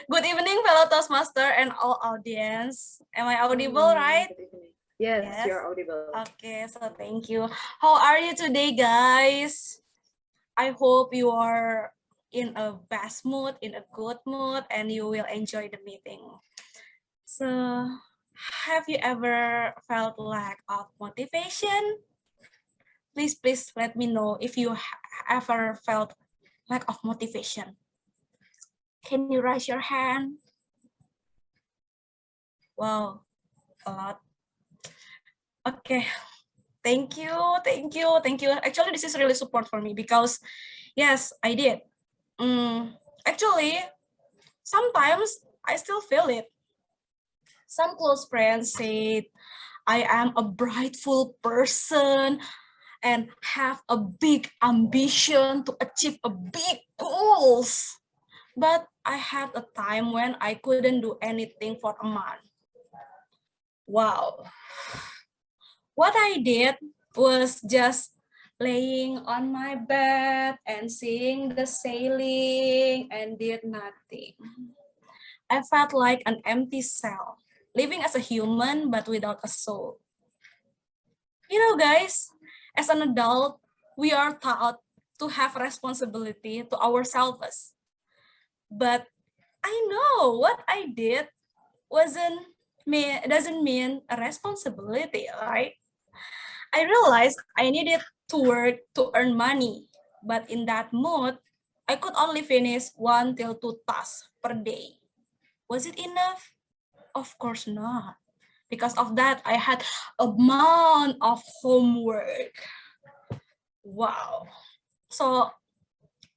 Good evening, fellow Toastmaster and all audience. Am I audible, right? Good evening. Yes, you're audible. Okay, so thank you. How are you today, guys? I hope you are in a best mood, in a good mood, and you will enjoy the meeting. So, have you ever felt lack of motivation? Please let me know if you ever felt lack of motivation. Can you raise your hand? Wow, a lot. Okay, thank you. Actually, this is really support for me because, yes, I did. Actually, sometimes I still feel it. Some close friends said I am a brightful person and have a big ambition to achieve a big goals. But I had a time when I couldn't do anything for a month. Wow. What I did was just laying on my bed and seeing the ceiling and did nothing. I felt like an empty cell, living as a human but without a soul. You know, guys, as an adult, we are taught to have responsibility to ourselves. But I know what I did doesn't mean a responsibility, right? I realized I needed to work to earn money, but in that mood, I could only finish 1 till 2 tasks per day. Was it enough? Of course not. Because of that, I had a month of homework. Wow. So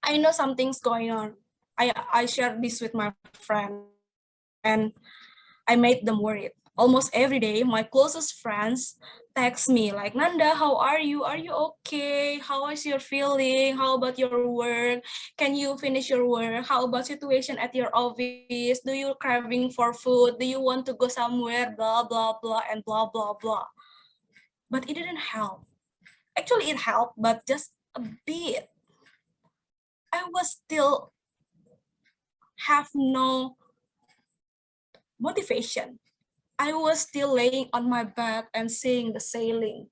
I know something's going on. I shared this with my friend and I made them worried. Almost every day, my closest friends text me like, Nanda, how are you? Are you okay? How is your feeling? How about your work? Can you finish your work? How about situation at your office? Do you craving for food? Do you want to go somewhere? Blah, blah, blah, and blah, blah, blah. But it didn't help. Actually, it helped, but just a bit. I was still have no motivation. I was still laying on my bed and seeing the ceiling.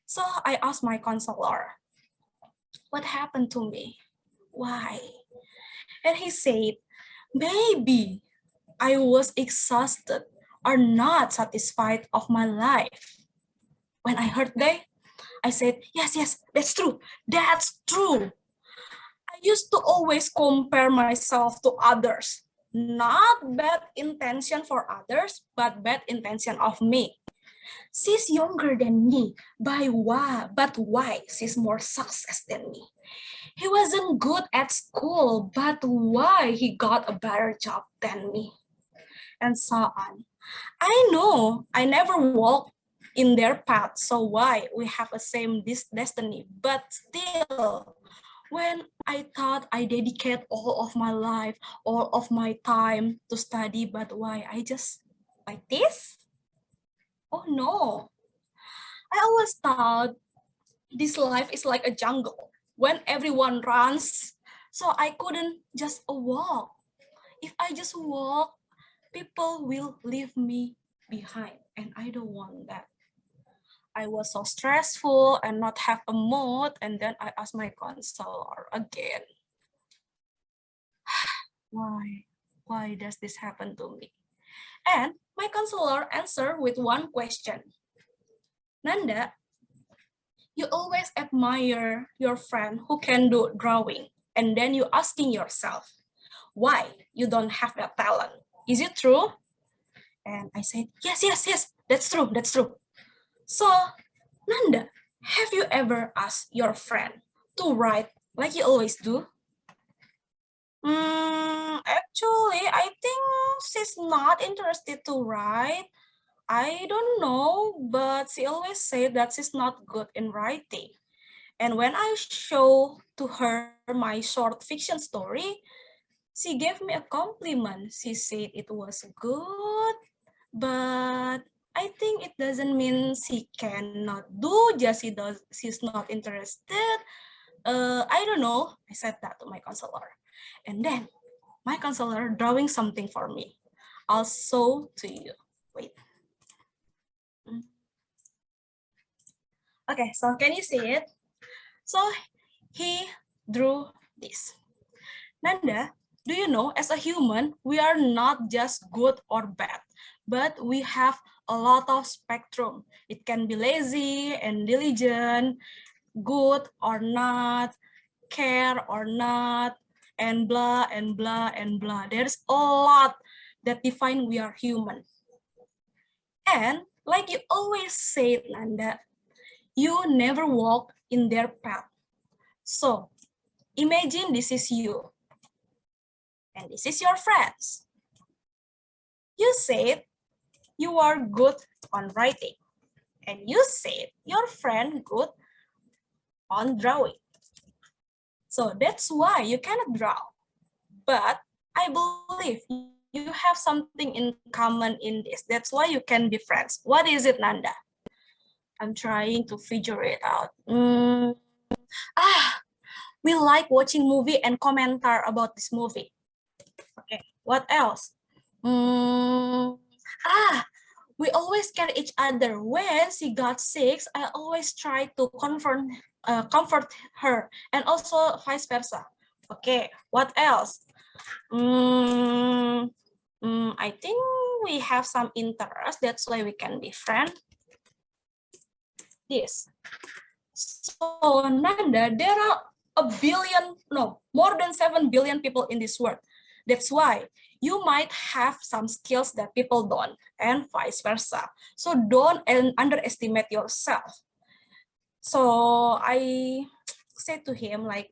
So I asked my counselor, what happened to me? Why? And he said, maybe I was exhausted or not satisfied of my life. When I heard that, I said, yes, that's true. That's true. I used to always compare myself to others. Not bad intention for others, but bad intention of me. She's younger than me, but why she's more success than me? He wasn't good at school, but why he got a better job than me? And so on. I know I never walked in their path, so why we have the same destiny? But still, when I thought I dedicate all of my life, all of my time to study, but why I just like this? Oh no. I always thought this life is like a jungle when everyone runs. So I couldn't just walk. If I just walk, people will leave me behind. And I don't want that. I was so stressful and not have a mood. And then I asked my counselor again, why does this happen to me? And my counselor answered with one question. Nanda, you always admire your friend who can do drawing. And then you asking yourself, why you don't have that talent? Is it true? And I said, yes, that's true. So, Nanda, have you ever asked your friend to write like you always do? Actually, I think she's not interested to write. I don't know, but she always said that she's not good in writing. And when I show to her my short fiction story, she gave me a compliment. She said it was good, but I think it doesn't mean she cannot do, just she's not interested. I don't know. I said that to my counselor. And then my counselor drawing something for me. I'll show to you. Wait. Okay, so can you see it? So he drew this. Nanda, do you know, as a human, we are not just good or bad, but we have a lot of spectrum. It can be lazy and diligent, good or not, care or not, and blah and blah and blah. There's a lot that define we are human. And like you always say, Nanda, you never walk in their path. So imagine this is you, and this is your friends. You said you are good on writing, and you said your friend good on drawing. So that's why you cannot draw. But I believe you have something in common in this. That's why you can be friends. What is it, Nanda? I'm trying to figure it out. We like watching movie and commentar about this movie. Okay, what else? We always care each other. When she got sick, I always try to comfort her, and also vice versa. Okay, what else? I think we have some interest. That's why we can be friends. This. So Nanda, there are more than 7 billion people in this world. That's why you might have some skills that people don't, and vice versa. So don't underestimate yourself. So I said to him, like,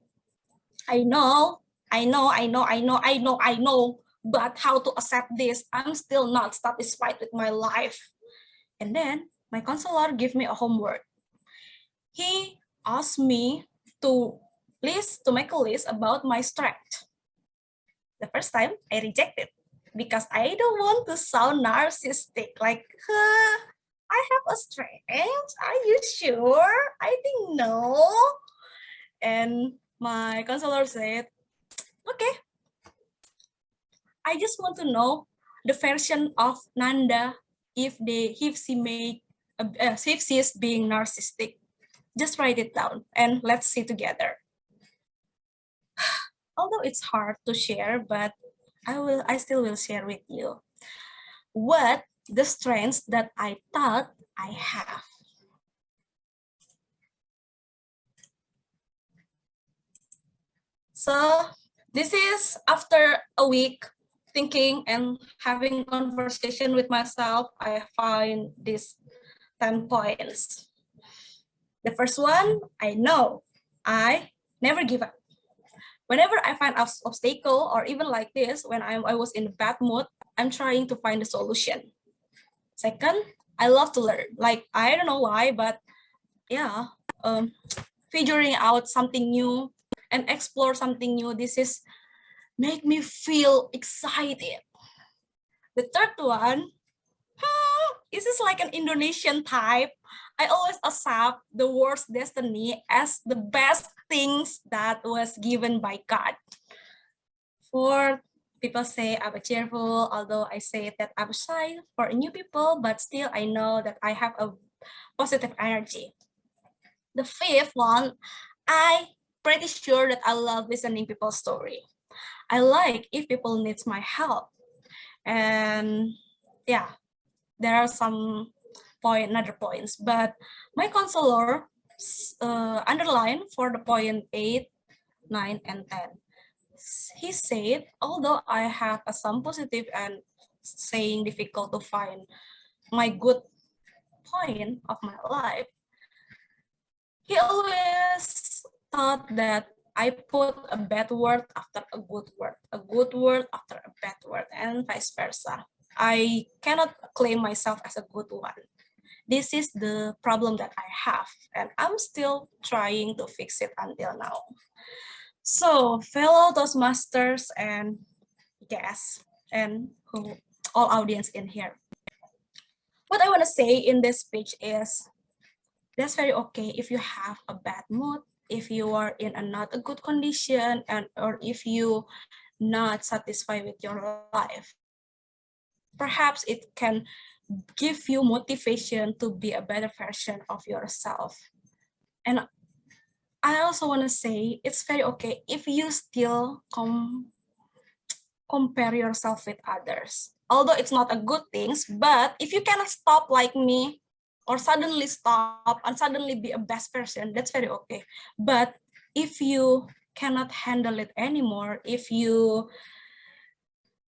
I know, but how to accept this? I'm still not satisfied with my life. And then my counselor gave me a homework. He asked me to make a list about my strength. The first time I rejected because I don't want to sound narcissistic. Like, I have a strength. Are you sure? I think no. And my counselor said, okay. I just want to know the version of Nanda if she's being narcissistic. Just write it down and let's see together. Although it's hard to share, but I still will share with you what the strengths that I thought I have. So this is after a week thinking and having conversation with myself, I find these 10 points. The first one, I know I never give up. Whenever I find an obstacle, or even like this, when I was in a bad mood, I'm trying to find a solution. Second, I love to learn. Like, I don't know why, but yeah, figuring out something new and explore something new, this is make me feel excited. The third one, this is like an Indonesian type. I always accept the worst destiny as the best things that was given by God. Fourth, people say I'm cheerful, although I say that I'm shy for new people, but still I know that I have a positive energy. The fifth one, I pretty sure that I love listening people's story. I like if people needs my help. And yeah, there are some other points, but my counselor underlined for the point 8, 9, and 10. He said, although I have some positive and saying difficult to find my good point of my life, he always thought that I put a bad word after a good word after a bad word, and vice versa. I cannot claim myself as a good one. This is the problem that I have, and I'm still trying to fix it until now. So, fellow Toastmasters and guests, and all audience in here, what I want to say in this speech is, that's very okay if you have a bad mood, if you are in a not a good condition, or if you not satisfied with your life. Perhaps it can give you motivation to be a better version of yourself. And I also want to say it's very okay if you still compare yourself with others. Although it's not a good thing, but if you cannot stop like me or suddenly stop and suddenly be a best person, that's very okay. But if you cannot handle it anymore, if you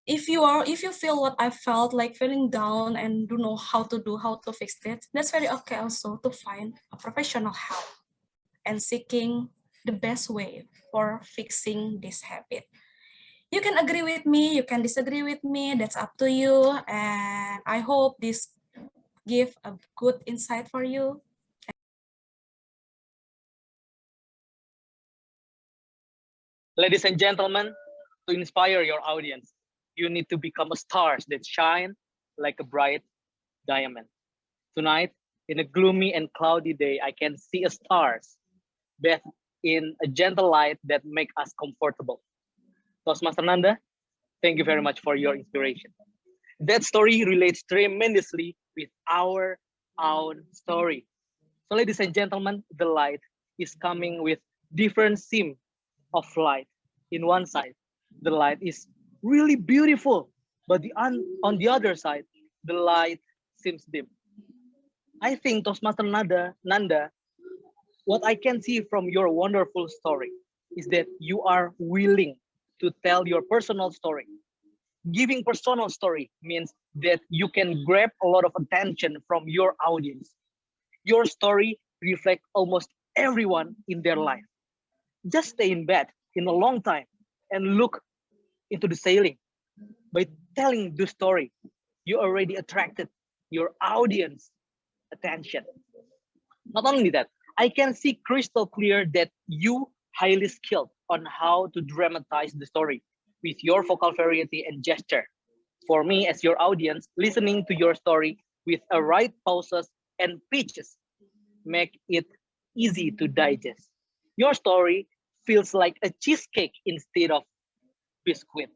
feel what I felt, like feeling down and don't know how to fix it, that's very okay also to find a professional help and seeking the best way for fixing this habit. You can agree with me, you can disagree with me, that's up to you. And I hope this give a good insight for you. Ladies and gentlemen, to inspire your audience, you need to become a stars that shine like a bright diamond. Tonight, in a gloomy and cloudy day, I can see a stars bathed in a gentle light that make us comfortable. Toastmaster Nanda, thank you very much for your inspiration. That story relates tremendously with our own story. So ladies and gentlemen, the light is coming with different seam of light. In one side, the light is really beautiful, but on the other side, the light seems dim. I think Toastmaster Nanda, what I can see from your wonderful story is that you are willing to tell your personal story. Giving personal story means that you can grab a lot of attention from your audience. Your story reflects almost everyone in their life. Just stay in bed in a long time and look into the ceiling. By telling the story, you already attracted your audience attention. Not only that, I can see crystal clear that you highly skilled on how to dramatize the story with your vocal variety and gesture. For me, as your audience, listening to your story with a right pauses and pitches make it easy to digest. Your story feels like a cheesecake instead of biscuit.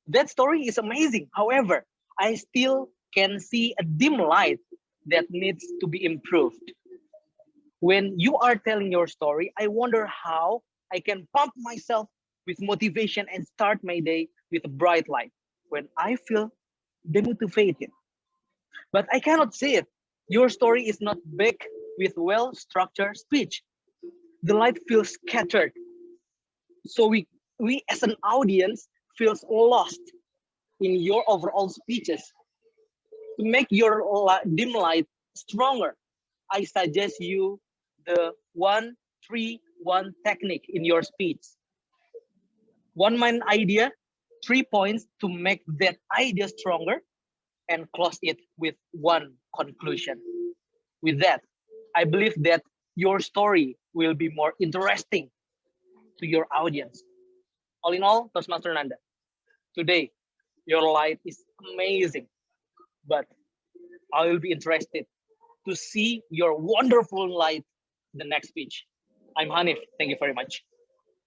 That story is amazing. However, I still can see a dim light that needs to be improved. When you are telling your story, I wonder how I can pump myself with motivation and start my day with a bright light when I feel demotivated. But I cannot say it. Your story is not baked with well-structured speech. The light feels scattered. So we as an audience feels lost in your overall speeches. To make your dim light stronger, I suggest you the 1-3-1 technique in your speech. One main idea, 3 points to make that idea stronger, and close it with one conclusion. With that, I believe that your story will be more interesting to your audience. All in all, Toastmaster Nanda, today your light is amazing, but I will be interested to see your wonderful light the next speech. I'm Hanif. Thank you very much.